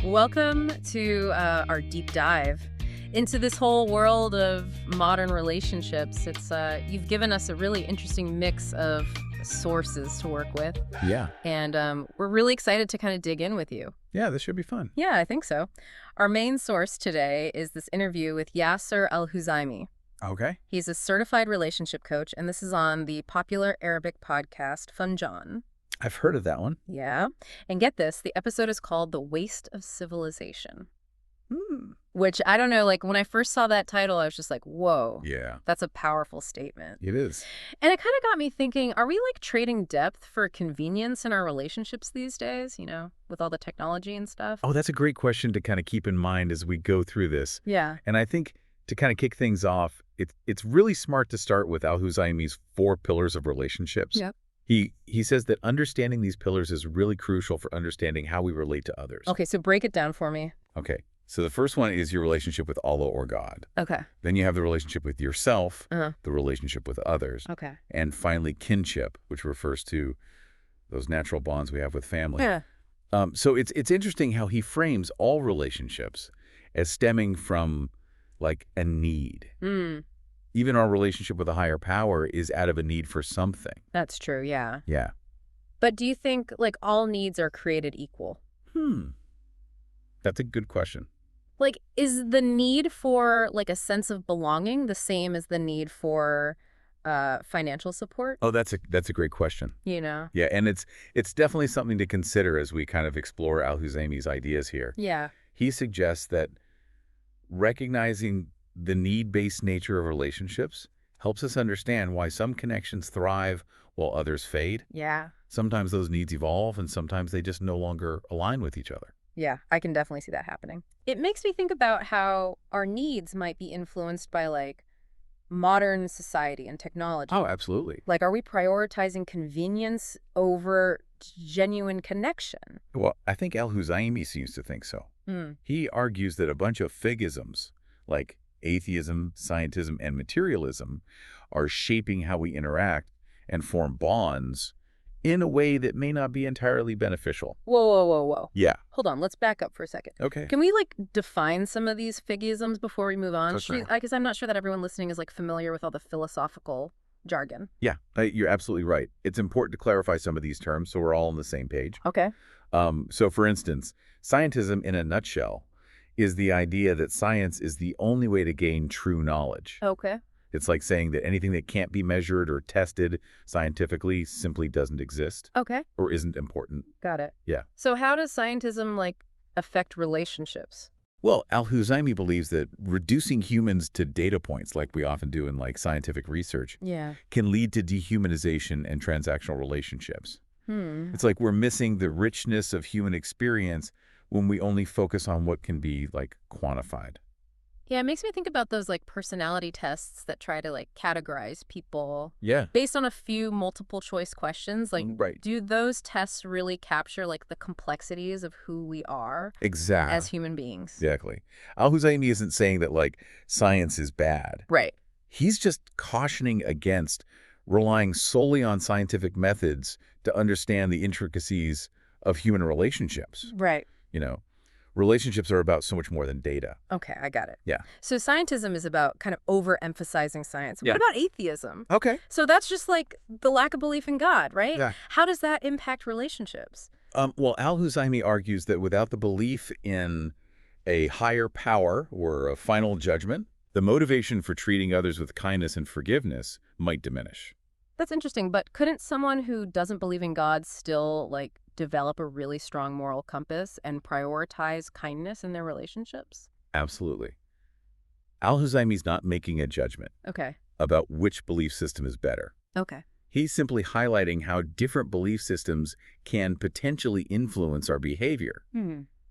Welcome to our deep dive into this whole world of modern relationships. You've given us a really interesting mix of sources to work with, Yeah. and we're really excited to kind of dig in with you. Yeah, this should be fun. Yeah, I think so. Our main source today is this interview with Yasser Al-Huzaymi. Okay. He's a certified relationship coach, and this is on the popular Arabic podcast Funjan. I've heard of that one. Yeah. And get this, the episode is called The Waste of Civilization. Which, I don't know, like when I first saw that title, I was just like, whoa, Yeah, that's a powerful statement. it is. And it kind of got me thinking, are we like trading depth for convenience in our relationships these days, with all the technology and stuff? Oh, that's a great question to kind of keep in mind as we go through this. Yeah. And I think to kind of kick things off, it's really smart to start with Al-Huzaymi's 4 pillars of relationships. Yep. He says that understanding these pillars is really crucial for understanding how we relate to others. Okay, so break it down for me. Okay. So the first one is your relationship with Allah or God. Okay. Then you have the relationship with yourself, Uh-huh. the relationship with others, Okay. and finally kinship, which refers to those natural bonds we have with family. Yeah. So it's interesting how he frames all relationships as stemming from like a need. Mm, Even our relationship with a higher power is out of a need for something. that's true, yeah. Yeah. But do you think like all needs are created equal? That's a good question. Like, is the need for like a sense of belonging the same as the need for financial support? Oh, that's a great question. Yeah. Yeah, and it's definitely something to consider as we kind of explore Al-Huzaymi's ideas here. Yeah. He suggests that recognizing the need-based nature of relationships helps us understand why some connections thrive while others fade. Yeah. Sometimes those needs evolve, and sometimes they just no longer align with each other. Yeah, I can definitely see that happening. It makes me think about how our needs might be influenced by like modern society and technology. Oh, absolutely. Like, are we prioritizing convenience over genuine connection? Well, I think Al-Huzaymi seems to think so. Hmm. He argues that a bunch of figisms, like atheism, scientism, and materialism, are shaping how we interact and form bonds in a way that may not be entirely beneficial. Whoa, whoa, whoa, whoa. Yeah. Hold on, let's back up for a second. Okay. Can we like define some of these figisms before we move on? For sure. Because I'm not sure that everyone listening is like familiar with all the philosophical jargon. Yeah, you're absolutely right. It's important to clarify some of these terms so we're all on the same page. Okay. So, for instance, scientism in a nutshell is the idea that science is the only way to gain true knowledge. Okay. It's like saying that anything that can't be measured or tested scientifically simply doesn't exist Okay. or isn't important. Got it. Yeah. So how does scientism like affect relationships? Well, Al-Huzaymi believes that reducing humans to data points, like we often do in like scientific research, Yeah. can lead to dehumanization and transactional relationships. It's like we're missing the richness of human experience when we only focus on what can be like quantified. Yeah, it makes me think about those like personality tests that try to like categorize people Yeah. based on a few multiple choice questions. Like, Right. do those tests really capture like the complexities of who we are Exactly. as human beings? Exactly. Al-Huzaymi isn't saying that like science is bad. Right. He's just cautioning against relying solely on scientific methods to understand the intricacies of human relationships. Right. Relationships are about so much more than data. Okay, I got it. Yeah. So scientism is about kind of overemphasizing science. Yeah. What about atheism? Okay. So that's just like the lack of belief in God, right? Yeah. How does that impact relationships? Well, Al-Huzaymi argues that without the belief in a higher power or a final judgment, the motivation for treating others with kindness and forgiveness might diminish. That's interesting, but couldn't someone who doesn't believe in God still like develop a really strong moral compass and prioritize kindness in their relationships? Absolutely. Al-Huzaymi's not making a judgment Okay. about which belief system is better. Okay. He's simply highlighting how different belief systems can potentially influence our behavior,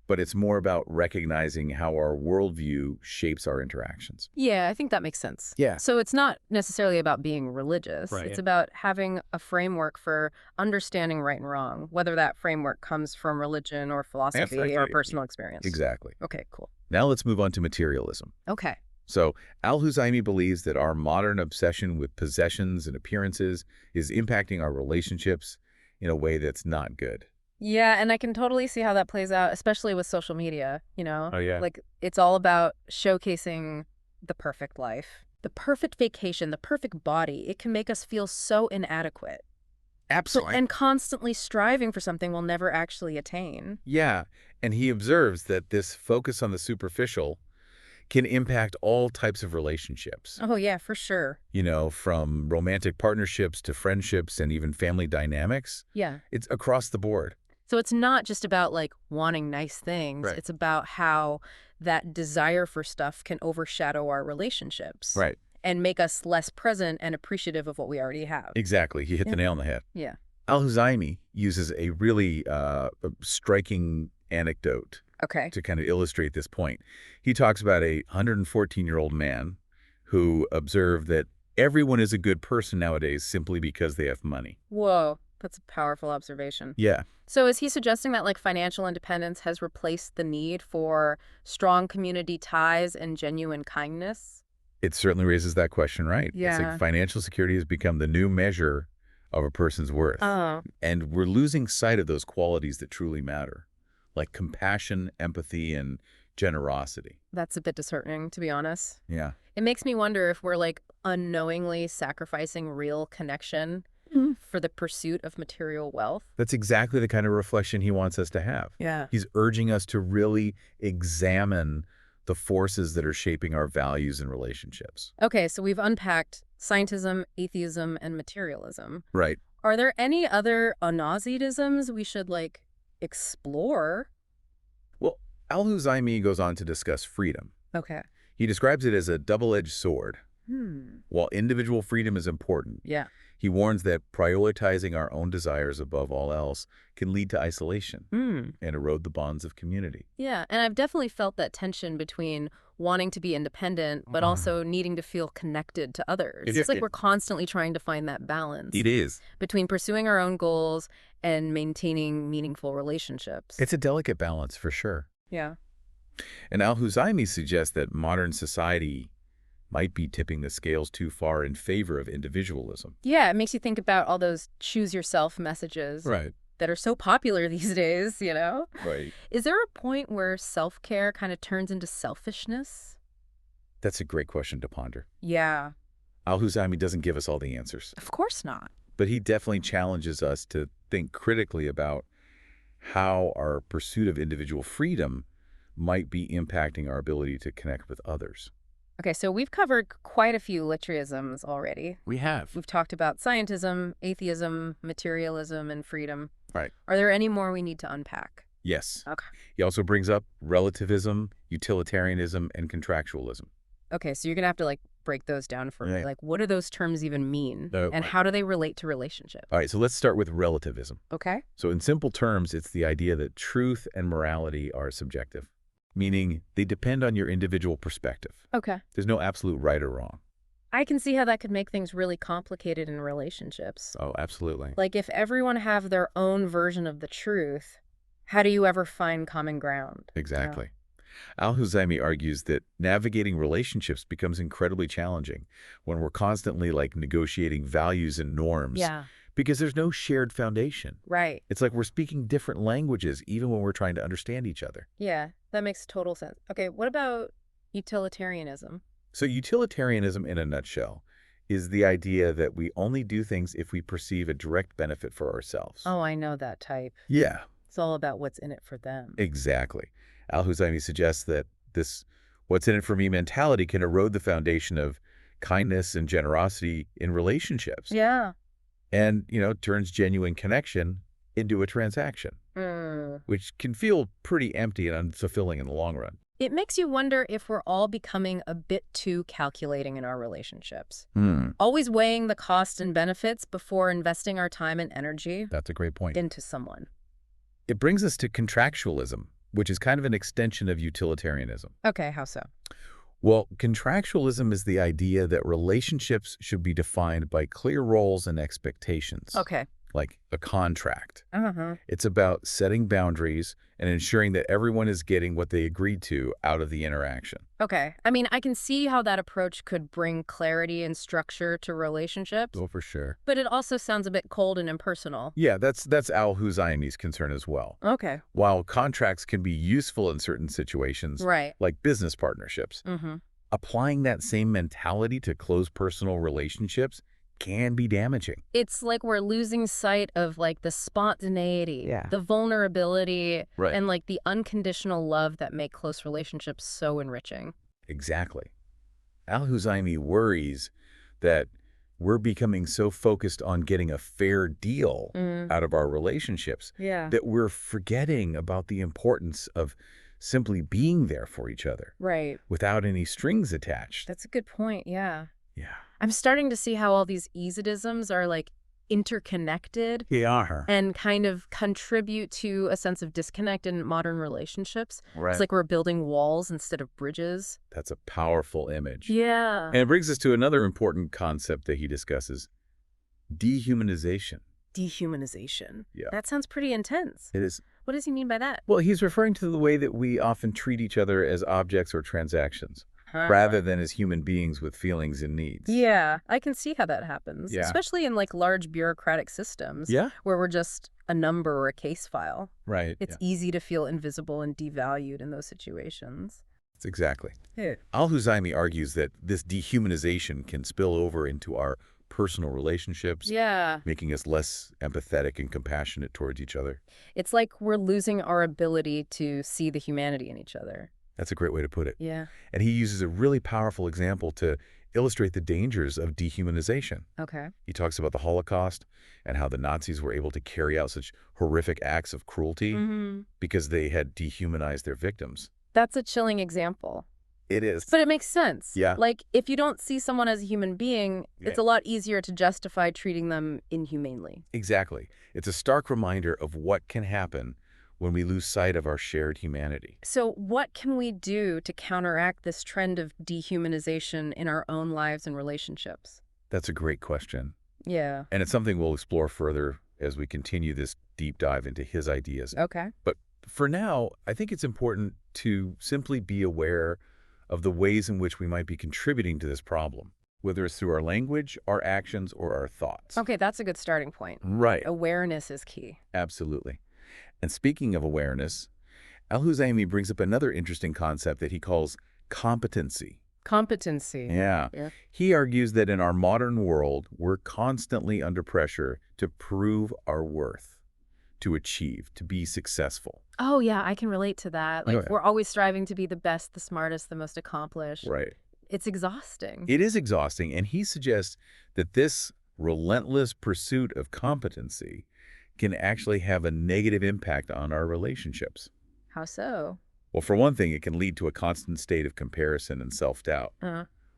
but it's more about recognizing how our worldview shapes our interactions. Yeah, I think that makes sense. Yeah. So it's not necessarily about being religious. Right. It's about having a framework for understanding right and wrong, whether that framework comes from religion or philosophy or Exactly. personal experience. Exactly. Okay, cool. Now let's move on to materialism. Okay. So Al-Huzaymi believes that our modern obsession with possessions and appearances is impacting our relationships in a way that's not good. Yeah, and I can totally see how that plays out, especially with social media, Oh, yeah. Like, it's all about showcasing the perfect life, the perfect vacation, the perfect body. It can make us feel so inadequate. So, Absolutely. and constantly striving for something we'll never actually attain. Yeah, and he observes that this focus on the superficial can impact all types of relationships, Oh, yeah, for sure. from romantic partnerships to friendships and even family dynamics. Yeah. It's across the board. So it's not just about like wanting nice things. Right. It's about how that desire for stuff can overshadow our relationships Right. and make us less present and appreciative of what we already have. Exactly. He hit Yeah. the nail on the head. Yeah. Al-Huzaymi uses a really striking anecdote Okay. to kind of illustrate this point. He talks about a 114-year-old man who observed that everyone is a good person nowadays simply because they have money. Whoa. That's a powerful observation. Yeah, So is he suggesting that like financial independence has replaced the need for strong community ties and genuine kindness? it certainly raises that question, right? It's like Yeah. financial security has become the new measure of a person's worth. Oh, And we're losing sight of those qualities that truly matter, like compassion, empathy, and generosity. that's a bit disheartening, to be honest. Yeah. It makes me wonder if we're like unknowingly sacrificing real connection for the pursuit of material wealth. That's exactly the kind of reflection he wants us to have. Yeah. He's urging us to really examine the forces that are shaping our values and relationships. Okay, so we've unpacked scientism, atheism, and materialism. Right. Are there any other Anazidisms we should like explore? Well, Al-Huzaymi goes on to discuss freedom. Okay. He describes it as a double-edged sword. Hmm. While individual freedom is important, Yeah. he warns that prioritizing our own desires above all else can lead to isolation Hmm. and erode the bonds of community. Yeah, and I've definitely felt that tension between wanting to be independent, but also needing to feel connected to others. It's like we're constantly trying to find that balance It is. between pursuing our own goals and maintaining meaningful relationships. It's a delicate balance for sure. Yeah. And Al-Huzaymi suggests that modern society might be tipping the scales too far in favor of individualism. Yeah, it makes you think about all those choose yourself messages Right. that are so popular these days, Right. Is there a point where self-care kind of turns into selfishness? That's a great question to ponder. Yeah. Al-Huzaymi doesn't give us all the answers, Of course not. but he definitely challenges us to think critically about how our pursuit of individual freedom might be impacting our ability to connect with others. Okay, so we've covered quite a few literalisms already. We have. We've talked about scientism, atheism, materialism, and freedom. Right. Are there any more we need to unpack? Yes. Okay. He also brings up relativism, utilitarianism, and contractualism. Okay, so you're going to have to like break those down for me. Right. Like, what do those terms even mean? No, And right. how do they relate to relationships? All right, so let's start with relativism. Okay. So in simple terms, it's the idea that truth and morality are subjective, meaning they depend on your individual perspective. Okay. There's no absolute right or wrong. I can see how that could make things really complicated in relationships. Oh, absolutely. Like, if everyone have their own version of the truth, how do you ever find common ground? Exactly. Al-Huzaymi argues that navigating relationships becomes incredibly challenging when we're constantly negotiating values and norms Yeah, because there's no shared foundation. right. It's like we're speaking different languages even when we're trying to understand each other. Yeah, that makes total sense. Okay, what about utilitarianism? So utilitarianism in a nutshell is the idea that we only do things if we perceive a direct benefit for ourselves. Oh, I know that type. Yeah, It's all about what's in it for them. exactly. Al-Huzaymi suggests that this what's in it for me mentality can erode the foundation of kindness and generosity in relationships Yeah. and, turns genuine connection into a transaction, Mm. which can feel pretty empty and unfulfilling in the long run. It makes you wonder if we're all becoming a bit too calculating in our relationships. Always weighing the cost and benefits before investing our time and energy That's a great point. into someone. It brings us to contractualism, which is kind of an extension of utilitarianism. Okay, how so? Well, contractualism is the idea that relationships should be defined by clear roles and expectations. Okay. like a contract. Uh-huh. It's about setting boundaries and ensuring that everyone is getting what they agreed to out of the interaction. Okay. I mean, I can see how that approach could bring clarity and structure to relationships, Oh, for sure. but it also sounds a bit cold and impersonal. Yeah, that's Al-Husayni's concern as well. Okay. While contracts can be useful in certain situations, Right. like business partnerships, Mm-hmm. applying that same mentality to close personal relationships can be damaging. It's like we're losing sight of like the spontaneity, Yeah. the vulnerability, Right. and like the unconditional love that make close relationships so enriching. Exactly. Al-Husayni worries that we're becoming so focused on getting a fair deal out of our relationships Yeah. that we're forgetting about the importance of simply being there for each other Right. without any strings attached. That's a good point. Yeah. Yeah. I'm starting to see how all these easedisms are like interconnected They are. and kind of contribute to a sense of disconnect in modern relationships. Right. It's like we're building walls instead of bridges. That's a powerful image. Yeah. And it brings us to another important concept that he discusses, dehumanization. Dehumanization. Yeah. That sounds pretty intense. It is. What does he mean by that? Well, he's referring to the way that we often treat each other as objects or transactions, rather than as human beings with feelings and needs. Yeah, I can see how that happens, Yeah. especially in like large bureaucratic systems Yeah? where we're just a number or a case file. Right. It's easy to feel invisible and devalued in those situations. That's exactly. Yeah. Al-Husayni argues that this dehumanization can spill over into our personal relationships, Yeah. making us less empathetic and compassionate towards each other. It's like we're losing our ability to see the humanity in each other. That's a great way to put it. Yeah. And he uses a really powerful example to illustrate the dangers of dehumanization. Okay. He talks about the Holocaust and how the Nazis were able to carry out such horrific acts of cruelty because they had dehumanized their victims. That's a chilling example. It is. But it makes sense. Yeah. Like, if you don't see someone as a human being, it's a lot easier to justify treating them inhumanely. Exactly. It's a stark reminder of what can happen when we lose sight of our shared humanity. So what can we do to counteract this trend of dehumanization in our own lives and relationships? That's a great question. Yeah. And it's something we'll explore further as we continue this deep dive into his ideas. Okay. But for now, I think it's important to simply be aware of the ways in which we might be contributing to this problem, whether it's through our language, our actions, or our thoughts. Okay, that's a good starting point. Right. Awareness is key. Absolutely. And speaking of awareness, Al-Husayni brings up another interesting concept that he calls competency. Competency. Yeah. He argues that in our modern world, we're constantly under pressure to prove our worth, to achieve, to be successful. Oh, yeah, I can relate to that. Like, Oh, yeah. we're always striving to be the best, the smartest, the most accomplished. Right. It's exhausting. It is exhausting, and he suggests that this relentless pursuit of competency can actually have a negative impact on our relationships. How so? Well, for one thing, it can lead to a constant state of comparison and self-doubt.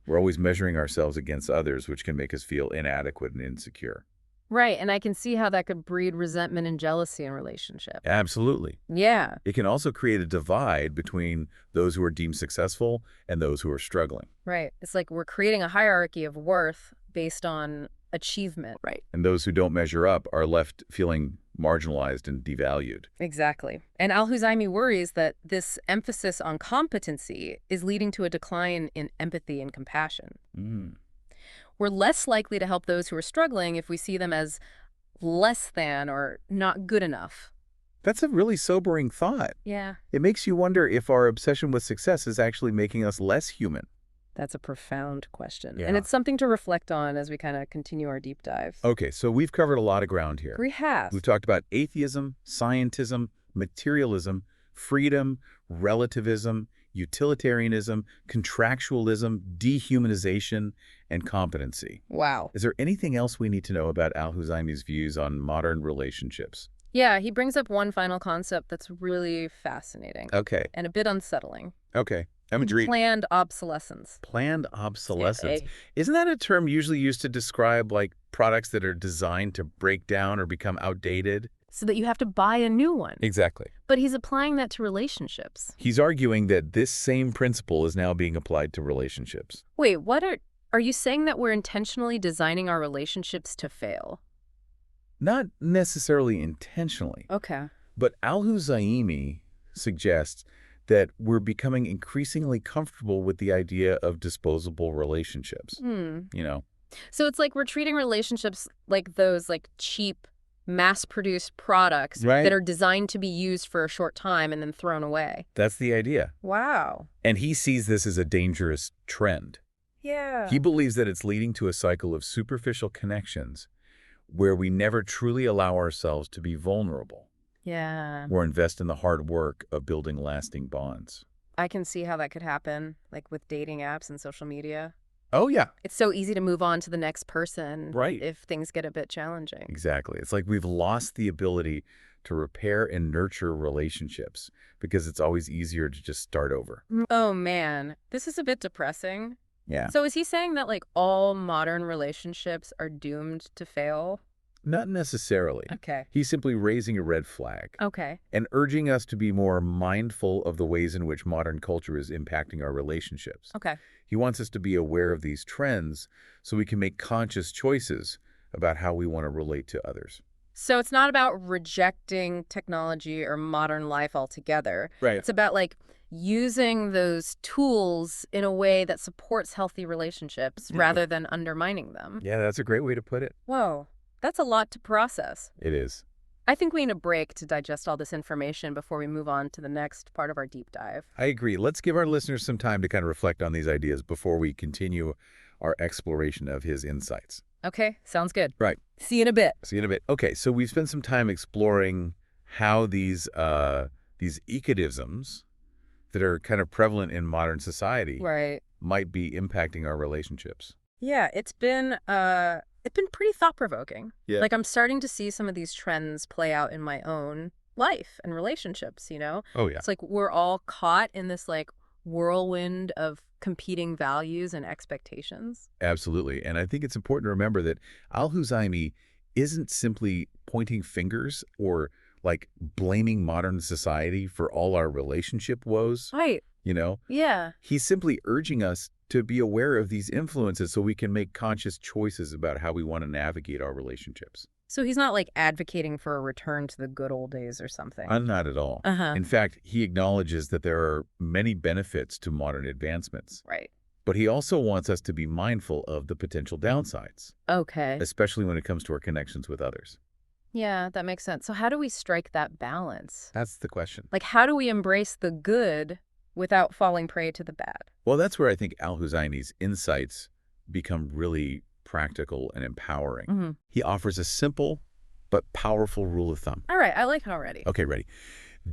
We're always measuring ourselves against others, which can make us feel inadequate and insecure. Right, and I can see how that could breed resentment and jealousy in relationships. Absolutely. Yeah. It can also create a divide between those who are deemed successful and those who are struggling. Right. It's like we're creating a hierarchy of worth based on achievement. Right. And those who don't measure up are left feeling marginalized and devalued. Exactly. And Al-Husayni worries that this emphasis on competency is leading to a decline in empathy and compassion. We're less likely to help those who are struggling if we see them as less than or not good enough. That's a really sobering thought. Yeah. It makes you wonder if our obsession with success is actually making us less human. That's a profound question. Yeah. And it's something to reflect on as we kind of continue our deep dive. Okay, so we've covered a lot of ground here. We have. We've talked about atheism, scientism, materialism, freedom, relativism, utilitarianism, contractualism, dehumanization, and competency. Wow. Is there anything else we need to know about Al-Husayni's views on modern relationships? Yeah, he brings up one final concept that's really fascinating Okay, and a bit unsettling. okay. I'm intrigued. Planned obsolescence. Planned obsolescence. Yeah, Isn't that a term usually used to describe like products that are designed to break down or become outdated? So that you have to buy a new one. Exactly. But he's applying that to relationships. He's arguing that this same principle is now being applied to relationships. Wait, what are you saying that we're intentionally designing our relationships to fail? Not necessarily intentionally. Okay. But Al-Huzaymi suggests that we're becoming increasingly comfortable with the idea of disposable relationships. Hmm. You know? So it's like we're treating relationships like those like cheap, mass-produced products Right. that are designed to be used for a short time and then thrown away. That's the idea. Wow. And he sees this as a dangerous trend. Yeah. He believes that it's leading to a cycle of superficial connections where we never truly allow ourselves to be vulnerable Yeah. or invest in the hard work of building lasting bonds. I can see how that could happen, like with dating apps and social media. Oh, yeah. It's so easy to move on to the next person Right. if things get a bit challenging. Exactly. It's like we've lost the ability to repair and nurture relationships because it's always easier to just start over. Oh, man. This is a bit depressing. Yeah. So is he saying that, like, all modern relationships are doomed to fail? Not necessarily. Okay. He's simply raising a red flag Okay. and urging us to be more mindful of the ways in which modern culture is impacting our relationships. Okay. He wants us to be aware of these trends so we can make conscious choices about how we want to relate to others. So it's not about rejecting technology or modern life altogether. Right. It's about, like, using those tools in a way that supports healthy relationships rather than undermining them. Yeah, that's a great way to put it. Whoa. That's a lot to process. It is. I think we need a break to digest all this information before we move on to the next part of our deep dive. I agree. Let's give our listeners some time to kind of reflect on these ideas before we continue our exploration of his insights. Okay, sounds good. Right. See you in a bit. See you in a bit. Okay, so we've spent some time exploring how these ecodisms that are kind of prevalent in modern society Right. might be impacting our relationships. Yeah, it's been pretty thought-provoking. Yeah. Like, I'm starting to see some of these trends play out in my own life and relationships, you know? Oh, yeah. It's like we're all caught in this, like, whirlwind of competing values and expectations. Absolutely. And I think it's important to remember that Al-Huzaymi isn't simply pointing fingers or like blaming modern society for all our relationship woes, Right. you know? Yeah. He's simply urging us to be aware of these influences so we can make conscious choices about how we want to navigate our relationships. So he's not, like, advocating for a return to the good old days or something. Not at all. Uh-huh. In fact, he acknowledges that there are many benefits to modern advancements, Right. but he also wants us to be mindful of the potential downsides, Okay. especially when it comes to our connections with others. Yeah, that makes sense. So how do we strike that balance? That's the question. Like, how do we embrace the good without falling prey to the bad? Well, that's where I think Al-Huzaymi's insights become really practical and empowering. Mm-hmm. He offers a simple but powerful rule of thumb. All right, I like it already. Okay, ready.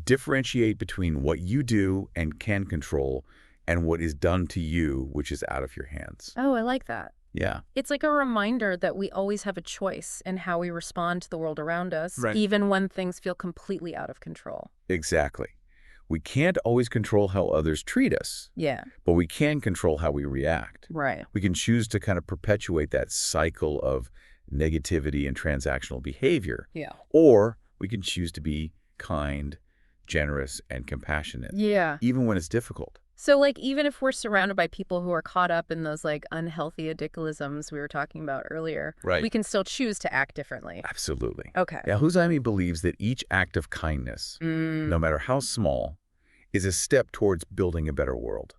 Differentiate between what you do and can control and what is done to you, which is out of your hands. Oh, I like that. Yeah. It's like a reminder that we always have a choice in how we respond to the world around us, Right. even when things feel completely out of control. Exactly. We can't always control how others treat us, Yeah, but we can control how we react. right. We can choose to kind of perpetuate that cycle of negativity and transactional behavior, Yeah. or we can choose to be kind, generous, and compassionate, Yeah. even when it's difficult. So, like, even if we're surrounded by people who are caught up in those, like, unhealthy addicalisms we were talking about earlier, Right. we can still choose to act differently. Absolutely. Okay. Al-Huzaymi believes that each act of kindness, no matter how small, is a step towards building a better world.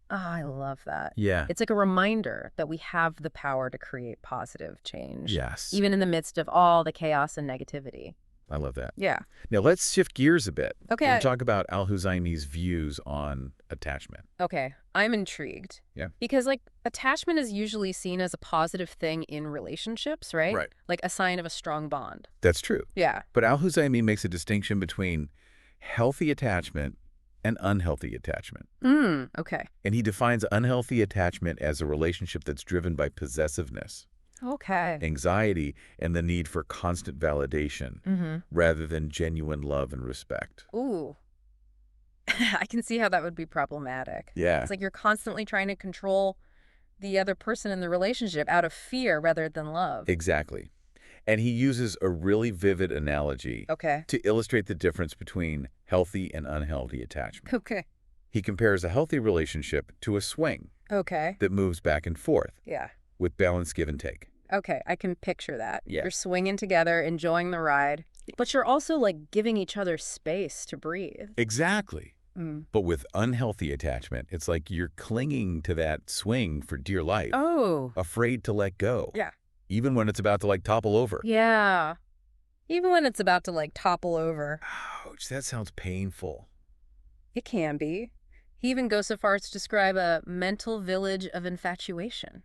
I love that. Yeah. It's like a reminder that we have the power to create positive change. Yes. Even in the midst of all the chaos and negativity. I love that. Yeah. Now let's shift gears a bit Okay. and talk about Al-Huzaymi's views on attachment. Okay. I'm intrigued. Yeah. Because, like, attachment is usually seen as a positive thing in relationships, right? Right. Like a sign of a strong bond. That's true. Yeah. But Al-Huzaymi makes a distinction between healthy attachment and unhealthy attachment. Okay. And he defines unhealthy attachment as a relationship that's driven by possessiveness, Okay. anxiety, and the need for constant validation rather than genuine love and respect. Ooh. I can see how that would be problematic. Yeah. It's like you're constantly trying to control the other person in the relationship out of fear rather than love. Exactly. And he uses a really vivid analogy Okay. to illustrate the difference between healthy and unhealthy attachment. Okay. He compares a healthy relationship to a swing Okay. that moves back and forth Yeah. with balanced give and take. Okay, I can picture that. Yeah. You're swinging together, enjoying the ride, but you're also like giving each other space to breathe. Exactly. Mm. But with unhealthy attachment, it's like you're clinging to that swing for dear life, Oh. afraid to let go. Yeah. Even when it's about to like topple over. Yeah. Even when it's about to like topple over. Ouch, that sounds painful. It can be. He even goes so far as to describe a mental village of infatuation.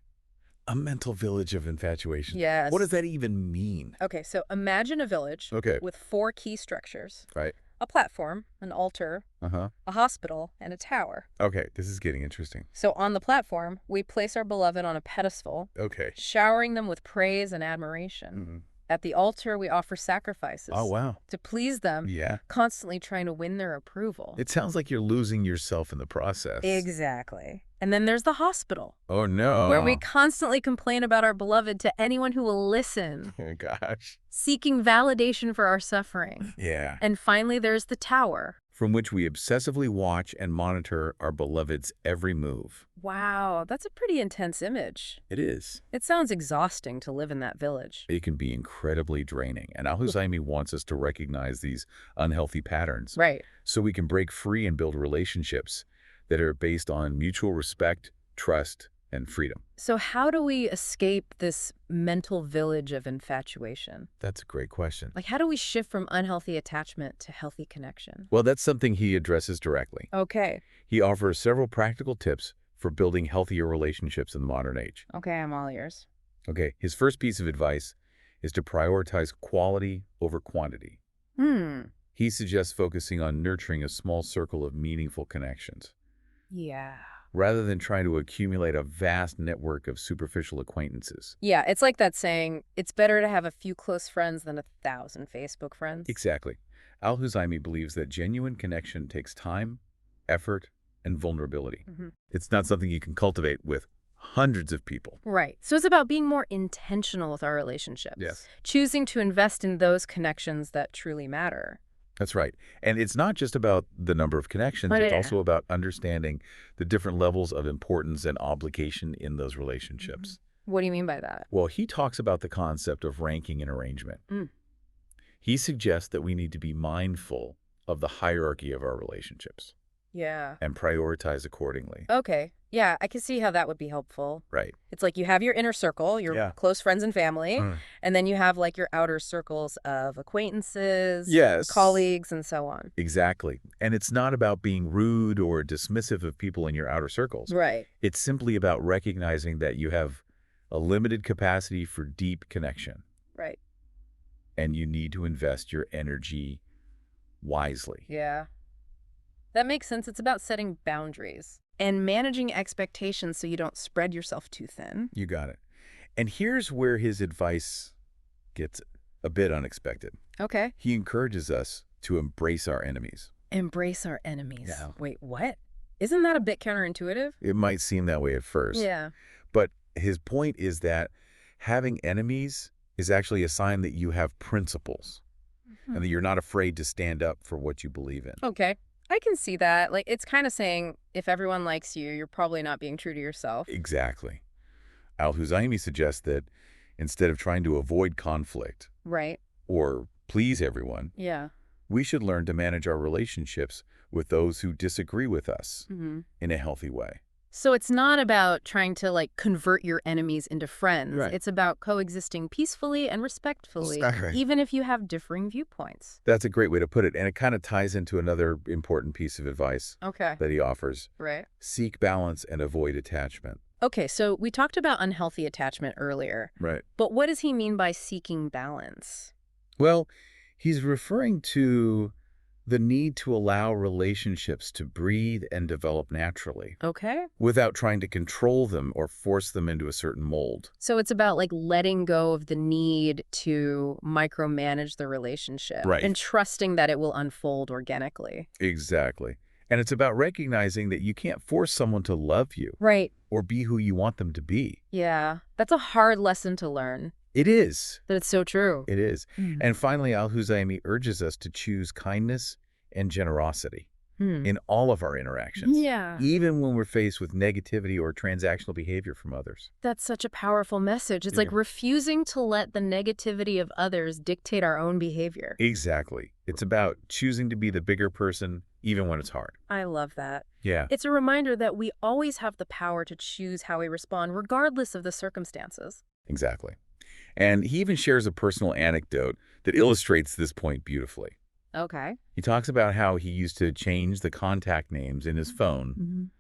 A mental village of infatuation. Yes. What does that even mean? Okay, so imagine a village Okay. with 4 key structures. Right. A platform, an altar, Uh-huh. a hospital, and a tower. Okay, this is getting interesting. So on the platform, we place our beloved on a pedestal, Okay. showering them with praise and admiration. Mm-hmm. At the altar, we offer sacrifices Oh, wow. to please them, Yeah. constantly trying to win their approval. It sounds like you're losing yourself in the process. Exactly. And then there's the hospital, Oh, no. where we constantly complain about our beloved to anyone who will listen, Oh, gosh. seeking validation for our suffering. Yeah. And finally, there's the tower. From which we obsessively watch and monitor our beloved's every move. Wow, that's a pretty intense image. It is. It sounds exhausting to live in that village. It can be incredibly draining. And Al-Huzaymi wants us to recognize these unhealthy patterns. Right. So we can break free and build relationships that are based on mutual respect, trust, and freedom. So how do we escape this mental village of infatuation? That's a great question. Like, how do we shift from unhealthy attachment to healthy connection? Well, that's something he addresses directly. Okay. He offers several practical tips for building healthier relationships in the modern age. Okay, I'm all ears. Okay, his first piece of advice is to prioritize quality over quantity. He suggests focusing on nurturing a small circle of meaningful connections, Yeah. rather than trying to accumulate a vast network of superficial acquaintances. Yeah, it's like that saying, it's better to have a few close friends than 1,000 Facebook friends. Exactly. Al-Huzaymi believes that genuine connection takes time, effort, and vulnerability. It's not something you can cultivate with hundreds of people. Right. So it's about being more intentional with our relationships. Yes. Choosing to invest in those connections that truly matter. That's right. And it's not just about the number of connections, But it's also about understanding the different levels of importance and obligation in those relationships. What do you mean by that? Well, he talks about the concept of ranking and arrangement. He suggests that we need to be mindful of the hierarchy of our relationships Yeah. and prioritize accordingly. Okay. Yeah, I can see how that would be helpful. Right. It's like you have your inner circle, your close friends and family, and then you have like your outer circles of acquaintances, Yes. colleagues, and so on. Exactly. And it's not about being rude or dismissive of people in your outer circles. Right. It's simply about recognizing that you have a limited capacity for deep connection. Right. And you need to invest your energy wisely. Yeah. That makes sense. It's about setting boundaries and managing expectations so you don't spread yourself too thin. You got it. And here's where his advice gets a bit unexpected. Okay. He encourages us to embrace our enemies. Embrace our enemies. Yeah. Wait, what? Isn't that a bit counterintuitive? It might seem that way at first. Yeah. But his point is that having enemies is actually a sign that you have principles and that you're not afraid to stand up for what you believe in. Okay. I can see that. Like, it's kind of saying, if everyone likes you, you're probably not being true to yourself. Exactly. Al-Huzaymi suggests that instead of trying to avoid conflict Right. or please everyone, Yeah. we should learn to manage our relationships with those who disagree with us Mm-hmm. in a healthy way. So it's not about trying to, like, convert your enemies into friends. Right. It's about coexisting peacefully and respectfully, Exactly. even if you have differing viewpoints. That's a great way to put it, and it kind of ties into another important piece of advice Okay. that he offers. Right. Seek balance and avoid attachment. Okay, so we talked about unhealthy attachment earlier, Right. but what does he mean by seeking balance? Well, he's referring to the need to allow relationships to breathe and develop naturally Okay. without trying to control them or force them into a certain mold. So it's about, like, letting go of the need to micromanage the relationship. Right. And trusting that it will unfold organically. Exactly. And it's about recognizing that you can't force someone to love you Right. or be who you want them to be. Yeah. That's a hard lesson to learn, It is. but it's so true. It is. And finally, Al-Huzaymi urges us to choose kindness and generosity in all of our interactions. Yeah. Even when we're faced with negativity or transactional behavior from others. That's such a powerful message. It's like Yeah. refusing to let the negativity of others dictate our own behavior. Exactly. It's about choosing to be the bigger person, even when it's hard. I love that. Yeah, It's a reminder that we always have the power to choose how we respond, regardless of the circumstances. exactly. And he even shares a personal anecdote that illustrates this point beautifully. Okay. He talks about how he used to change the contact names in his phone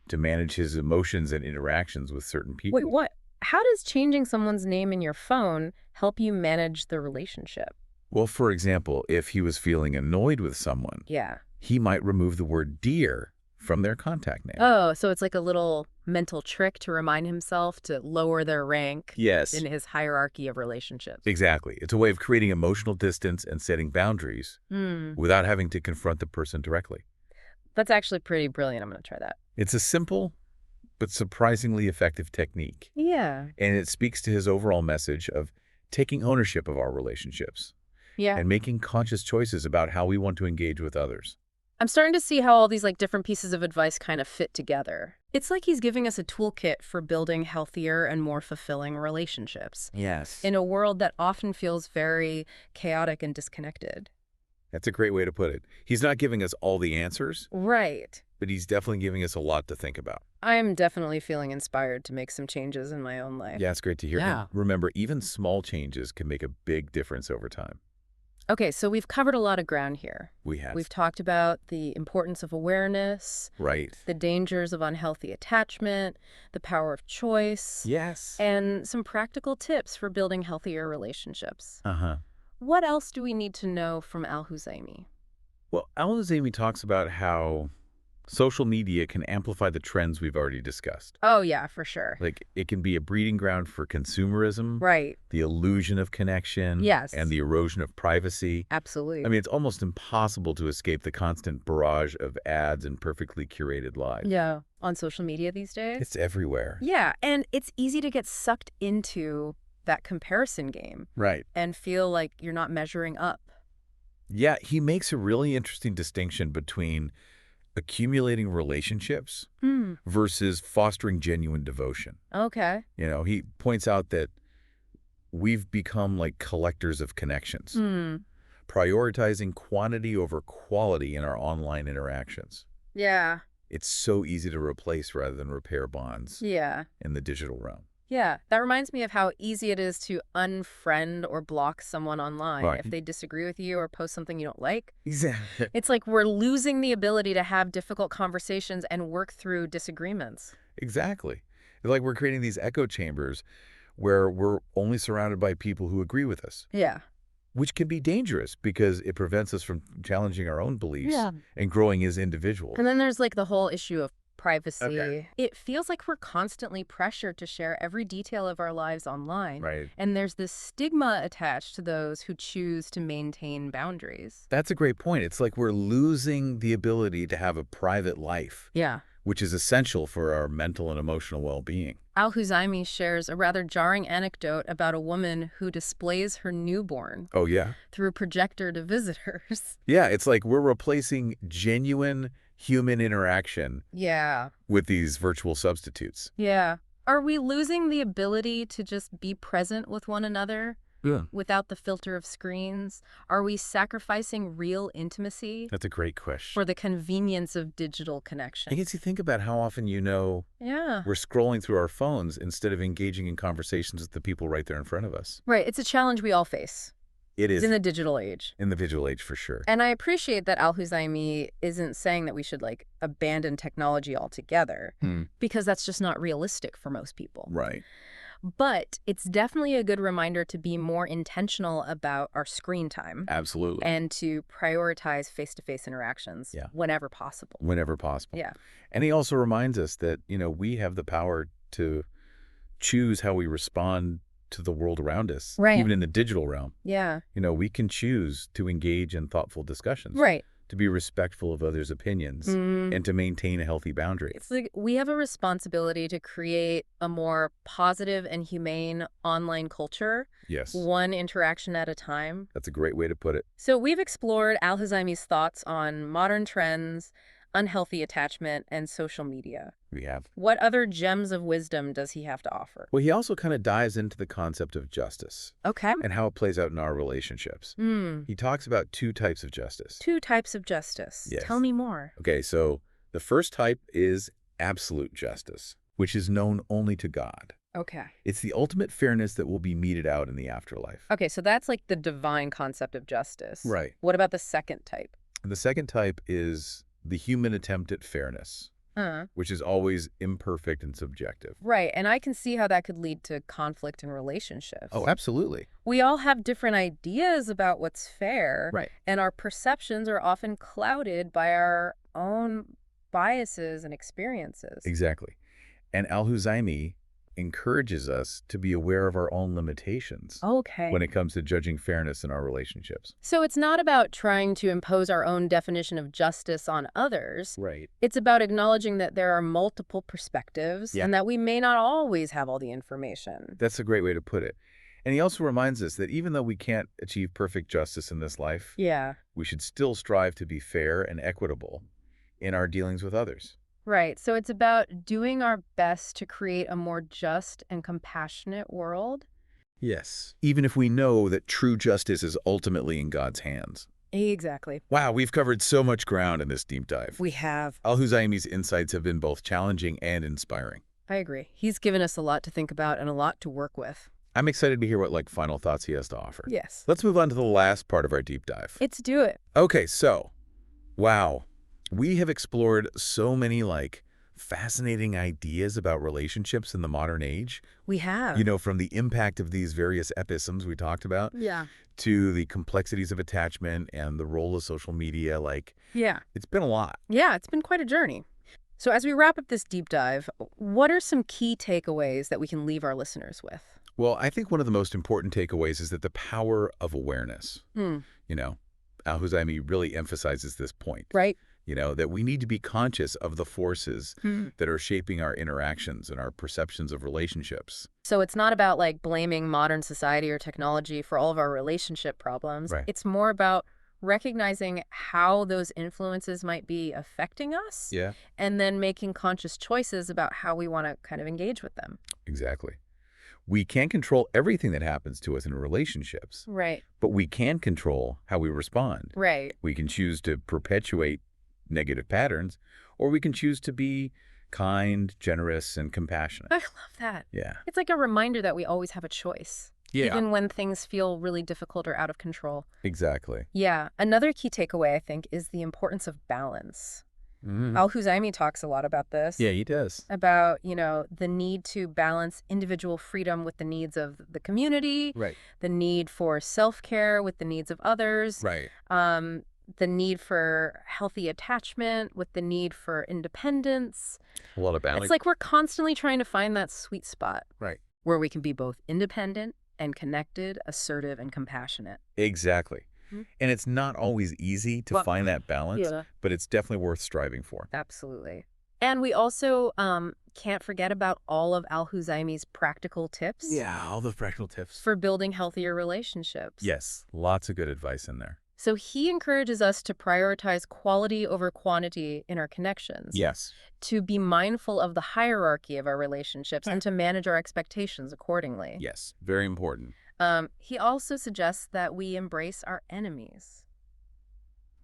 to manage his emotions and interactions with certain people. Wait, what? How does changing someone's name in your phone help you manage the relationship? Well, for example, if he was feeling annoyed with someone, Yeah. he might remove the word dear from their contact name. Oh, so it's like a little mental trick to remind himself to lower their rank Yes, in his hierarchy of relationships. exactly. It's a way of creating emotional distance and setting boundaries without having to confront the person directly. That's actually pretty brilliant. I'm going to try that. It's a simple but surprisingly effective technique, Yeah. and it speaks to his overall message of taking ownership of our relationships Yeah. and making conscious choices about how we want to engage with others. I'm starting to see how all these different pieces of advice kind of fit together. It's like he's giving us a toolkit for building healthier and more fulfilling relationships Yes. in a world that often feels very chaotic and disconnected. That's a great way to put it. He's not giving us all the answers, Right. but he's definitely giving us a lot to think about. I'm definitely feeling inspired to make some changes in my own life. Yeah, it's great to hear. Yeah. And remember, even small changes can make a big difference over time. Okay, so we've covered a lot of ground here. We have. We've talked about the importance of awareness, Right. the dangers of unhealthy attachment, the power of choice, Yes. and some practical tips for building healthier relationships. Uh-huh. What else do we need to know from Al-Huzaymi? Well, Al-Azimi talks about how social media can amplify the trends we've already discussed. Oh, yeah, for sure. Like, it can be a breeding ground for consumerism, Right. the illusion of connection, Yes. and the erosion of privacy. Absolutely. I mean, it's almost impossible to escape the constant barrage of ads and perfectly curated lives. yeah, on social media these days? It's everywhere. Yeah, and it's easy to get sucked into that comparison game Right. and feel like you're not measuring up. Yeah, he makes a really interesting distinction between accumulating relationships versus fostering genuine devotion. Okay. You know, he points out that we've become like collectors of connections, prioritizing quantity over quality in our online interactions. Yeah. It's so easy to replace rather than repair bonds Yeah. in the digital realm. Yeah. That reminds me of how easy it is to unfriend or block someone online Right. if they disagree with you or post something you don't like. Exactly. It's like we're losing the ability to have difficult conversations and work through disagreements. Exactly. It's like we're creating these echo chambers where we're only surrounded by people who agree with us, Yeah. which can be dangerous because it prevents us from challenging our own beliefs and growing as individuals. And then there's the whole issue of privacy. Okay. It feels like we're constantly pressured to share every detail of our lives online. Right. And there's this stigma attached to those who choose to maintain boundaries. That's a great point. It's like we're losing the ability to have a private life, Yeah. which is essential for our mental and emotional well-being. Al-Huzaymi shares a rather jarring anecdote about a woman who displays her newborn Oh, yeah? through a projector to visitors. Yeah, it's like we're replacing genuine human interaction Yeah. with these virtual substitutes. Yeah. Are we losing the ability to just be present with one another Yeah. without the filter of screens? Are we sacrificing real intimacy That's a great question. for the convenience of digital I connection? guess you think about how often, Yeah. we're scrolling through our phones instead of engaging in conversations with the people right there in front of us. Right. It's a challenge we all face. It It's is in the digital age. in the visual age for sure. And I appreciate that Al-Huzaymi isn't saying that we should abandon technology altogether, because that's just not realistic for most people. Right. But it's definitely a good reminder to be more intentional about our screen time Absolutely. and to prioritize face-to-face interactions whenever possible. Whenever possible. Yeah. And he also reminds us that, we have the power to choose how we respond to the world around us, Right. even in the digital realm. Yeah. We can choose to engage in thoughtful discussions. Right. to be respectful of others' opinions, and to maintain a healthy boundary. It's like we have a responsibility to create a more positive and humane online culture, Yes, one interaction at a time. that's a great way to put it. So we've explored Al-Huzaymi's thoughts on modern trends, unhealthy attachment, and social media. We have. What other gems of wisdom does he have to offer? Well, he also kind of dives into the concept of justice Okay. and how it plays out in our relationships. He talks about two types of justice. Two types of justice. Yes. Tell me more. Okay, so the first type is absolute justice, which is known only to God. Okay. It's the ultimate fairness that will be meted out in the afterlife. Okay, so that's like the divine concept of justice. Right. What about the second type? The second type is the human attempt at fairness, which is always imperfect and subjective. Right, and I can see how that could lead to conflict in relationships. Oh, absolutely. We all have different ideas about what's fair, Right. and our perceptions are often clouded by our own biases and experiences. Exactly. And Al-Huzaymi encourages us to be aware of our own limitations Okay. when it comes to judging fairness in our relationships. So it's not about trying to impose our own definition of justice on others. Right. It's about acknowledging that there are multiple perspectives Yeah. and that we may not always have all the information. That's a great way to put it. And he also reminds us that even though we can't achieve perfect justice in this life, Yeah. we should still strive to be fair and equitable in our dealings with others. Right. So it's about doing our best to create a more just and compassionate world. Yes. Even if we know that true justice is ultimately in God's hands. Exactly. Wow, we've covered so much ground in this deep dive. We have. Al-Huzaymi's insights have been both challenging and inspiring. I agree. He's given us a lot to think about and a lot to work with. I'm excited to hear what final thoughts he has to offer. Yes. Let's move on to the last part of our deep dive. Let's do it. Okay, so, wow, we have explored so many fascinating ideas about relationships in the modern age. We have. You know, from the impact of these various episms we talked about Yeah. to the complexities of attachment and the role of social media. Yeah. It's been a lot. Yeah, it's been quite a journey. So as we wrap up this deep dive, what are some key takeaways that we can leave our listeners with? Well, I think one of the most important takeaways is that the power of awareness. You know, Al-Huzaymi really emphasizes this point. Right. You know, that we need to be conscious of the forces that are shaping our interactions and our perceptions of relationships. So it's not about blaming modern society or technology for all of our relationship problems. Right. It's more about recognizing how those influences might be affecting us. Yeah, And then making conscious choices about how we want to kind of engage with them. exactly. We can't control everything that happens to us in relationships, Right. but we can control how we respond. Right. We can choose to perpetuate negative patterns, or we can choose to be kind, generous, and compassionate. I love that. Yeah. It's like a reminder that we always have a choice. Even when things feel really difficult or out of control. Exactly. Yeah. Another key takeaway, I think, is the importance of balance. Al-Huzaymi talks a lot about this. Yeah, he does. About, the need to balance individual freedom with the needs of the community, Right. the need for self-care with the needs of others, Right. the need for healthy attachment with the need for independence. A lot of balance. It's like we're constantly trying to find that sweet spot Right. where we can be both independent and connected, assertive, and compassionate. Exactly. And it's not always easy to Well, find that balance, yeah. but it's definitely worth striving for. Absolutely. And we also can't forget about all of Al-Huzaymi's practical tips Yeah, all the practical tips. for building healthier relationships. Yes, lots of good advice in there. So he encourages us to prioritize quality over quantity in our connections. Yes. To be mindful of the hierarchy of our relationships and to manage our expectations accordingly. Yes, very important. He also suggests that we embrace our enemies.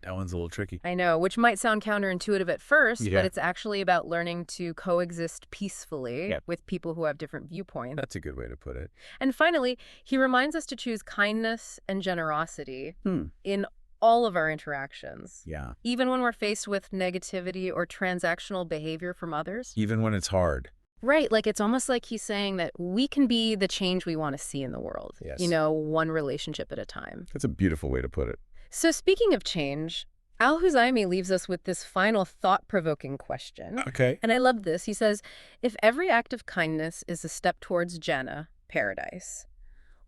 That one's a little tricky. I know, which might sound counterintuitive at first, Yeah. but it's actually about learning to coexist peacefully Yep. with people who have different viewpoints. That's a good way to put it. And finally, he reminds us to choose kindness and generosity in all of our interactions. Yeah. Even when we're faced with negativity or transactional behavior from others. Even when it's hard. Right. It's almost like he's saying that we can be the change we want to see in the world. Yes. One relationship at a time. That's a beautiful way to put it. So speaking of change, Al-Huzaymi leaves us with this final thought-provoking question. Okay. And I love this. He says, if every act of kindness is a step towards Jannah, paradise,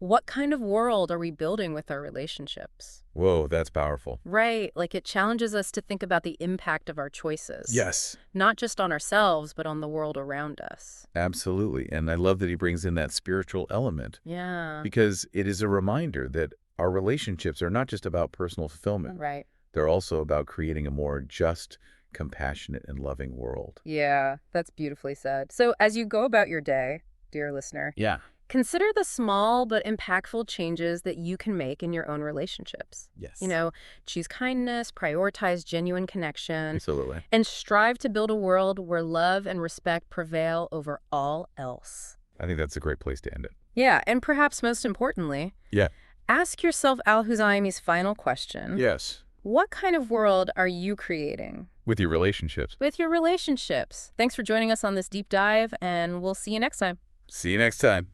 What kind of world are we building with our relationships? Whoa, that's powerful. Right, like it challenges us to think about the impact of our choices. Yes. Not just on ourselves, but on the world around us. Absolutely. And I love that he brings in that spiritual element Yeah. because it is a reminder that our relationships are not just about personal fulfillment. Right. They're also about creating a more just, compassionate, and loving world. Yeah, that's beautifully said. So as you go about your day, dear listener, Yeah. consider the small but impactful changes that you can make in your own relationships. Yes. Choose kindness, prioritize genuine connection, Absolutely. and strive to build a world where love and respect prevail over all else. I think that's a great place to end it. Yeah, and perhaps most importantly, Yeah. ask yourself Al-Huzaymi's final question. Yes. What kind of world are you creating? With your relationships. With your relationships. Thanks for joining us on this deep dive, and we'll see you next time. See you next time.